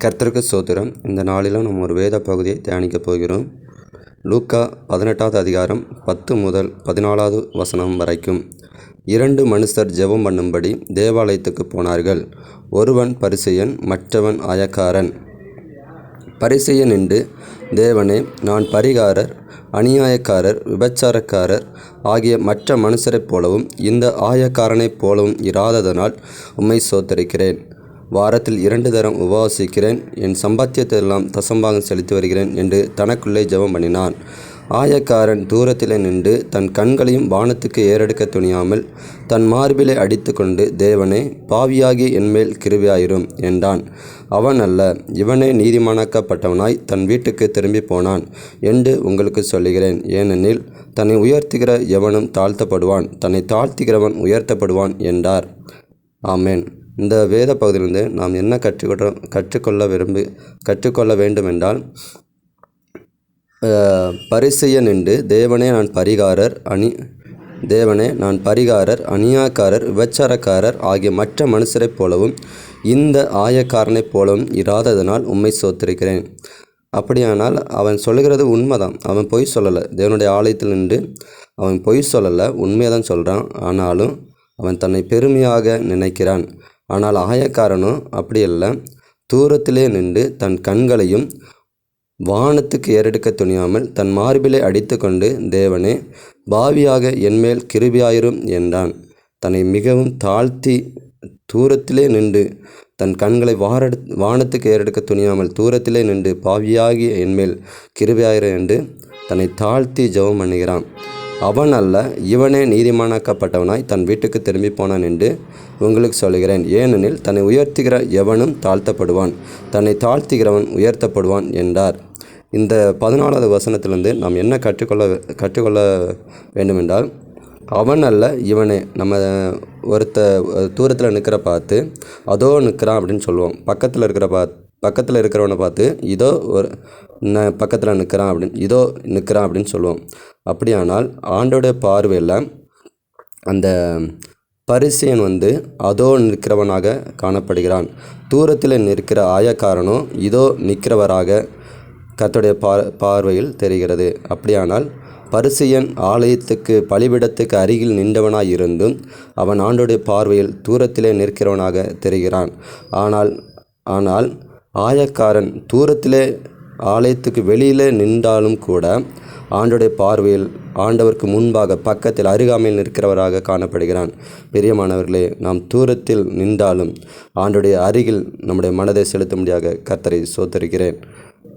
கர்த்தருக்கு ஸ்தோத்திரம். இந்த நாளிலும் நம்ம ஒரு வேத பகுதியை தியானிக்கப் போகிறோம். லூக்கா 18வது அதிகாரம் 10 முதல் 14வது வசனம் வரைக்கும். 2 மனுஷர் ஜெபம் பண்ணும்படி தேவாலயத்துக்கு போனார்கள். ஒருவன் பரிசேயன், மற்றவன் ஆயக்காரன். பரிசேயன் நின்று, தேவனே, நான் பரிகாரர், அநியாயக்காரர், விபச்சாரக்காரர் ஆகிய மற்ற மனுஷரைப் போலவும் இந்த ஆயக்காரனைப் போலவும் இராததனால் உம்மை ஸ்தோத்தரிக்கிறேன். வாரத்தில் 2 தரம் உபவாசிக்கிறேன். என் சம்பாத்தியத்தையெல்லாம் தசம்பாகம் செலுத்தி வருகிறேன் என்று தனக்குள்ளே ஜெபம் பண்ணினான். ஆயக்காரன் தூரத்திலே நின்று தன் கண்களையும் வானத்துக்கு ஏறெடுக்க துணியாமல் தன் மார்பிலே அடித்து கொண்டு, தேவனே, பாவியாகி என்மேல் கிருபையாயிரும் என்றான். அவன் அல்ல, இவனே நீதிமானாக்கப்பட்டவனாய் தன் வீட்டுக்கு திரும்பி போனான் என்று உங்களுக்கு சொல்லுகிறேன். ஏனெனில் தன்னை உயர்த்துகிற எவனும் தாழ்த்தப்படுவான், தன்னை தாழ்த்துகிறவன் உயர்த்தப்படுவான் என்றார். ஆமேன். இந்த வேத பகுதியிலிருந்து நாம் என்ன கற்றுக்கொள்ள வேண்டும் என்றால், பரிசேயன் நின்று, தேவனே, நான் பரிகாரர், அநியாயக்காரர், விபச்சாரக்காரர் ஆகிய மற்ற மனுஷரைப் போலவும் இந்த ஆயக்காரனைப் போலவும் இராததனால் உம்மை ஸ்தோத்திரிக்கிறேன். அப்படியானால் அவன் சொல்லுகிறது உண்மைதான். அவன் பொய் சொல்லலை. தேவனுடைய ஆலயத்தில் நின்று அவன் பொய் சொல்லலை, உண்மையாக சொல்கிறான். ஆனாலும் அவன் தன்னை பெருமையாக நினைக்கிறான். ஆனால் ஆயக்காரனோ அப்படியல்ல, தூரத்திலே நின்று தன் கண்களையும் வானத்துக்கு ஏறெடுக்க துணியாமல் தன் மார்பிலே அடித்து கொண்டு, தேவனே, பாவியாக என்மேல் கிருபையாயிரும் என்றான். தன்னை மிகவும் தாழ்த்தி தூரத்திலே நின்று தன் கண்களை வானத்துக்கு ஏறெடுக்க துணியாமல் தூரத்திலே நின்று பாவியாகி என்மேல் கிருபையாயிரும் என்று தன்னை தாழ்த்தி ஜெபம் பண்ணுகிறான். அவன் அல்ல, இவனே நீதிமானாக்கப்பட்டவனாய் தன் வீட்டுக்கு திரும்பி போனான் என்று உங்களுக்கு சொல்லுகிறேன். ஏனெனில் தன்னை உயர்த்துகிற எவனும் தாழ்த்தப்படுவான், தன்னை தாழ்த்துகிறவன் உயர்த்தப்படுவான் என்றார். இந்த 14வது வசனத்திலிருந்து நாம் என்ன கற்றுக்கொள்ள வேண்டுமென்றால், அவன் அல்ல, இவனே. நம்ம தூரத்தில் நிற்கிற பார்த்து அதோ நிற்கிறான் அப்படின்னு சொல்லுவோம். பக்கத்தில் இருக்கிறவனை பார்த்து இதோ பக்கத்தில் நிற்கிறான் அப்படின்னு சொல்லுவோம். அப்படியானால் ஆண்டோடைய பார்வையில் அந்த பரிசேயன் அதோ நிற்கிறவனாக காணப்படுகிறான். தூரத்தில் நிற்கிற ஆயக்காரனோ இதோ நிற்கிறவராக கர்த்தருடைய பார்வையில் தெரிகிறது. அப்படியானால் பரிசேயன் ஆலயத்துக்கு பலிபீடத்துக்கு அருகில் நின்றவனாய் இருந்தும் அவன் ஆண்டோடைய பார்வையில் தூரத்திலே நிற்கிறவனாக தெரிகிறான். ஆனால் ஆயக்காரன் தூரத்திலே ஆலயத்துக்கு வெளியிலே நின்றாலும் கூட ஆண்டோடைய பார்வையில் ஆண்டவருக்கு முன்பாக பக்கத்தில் அருகாமையில் நிற்கிறவராக காணப்படுகிறான். பிரியமானவர்களே, நாம் தூரத்தில் நின்றாலும் ஆண்டோடைய அருகில் நம்முடைய மனதை செலுத்தும்படியாக கர்த்தரை ஸ்தோத்திரிக்கிறேன்.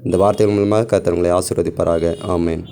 இந்த வார்த்தைகள் மூலமாக கர்த்தர் உங்களை ஆசீர்வதிப்பாராக. ஆமேன்.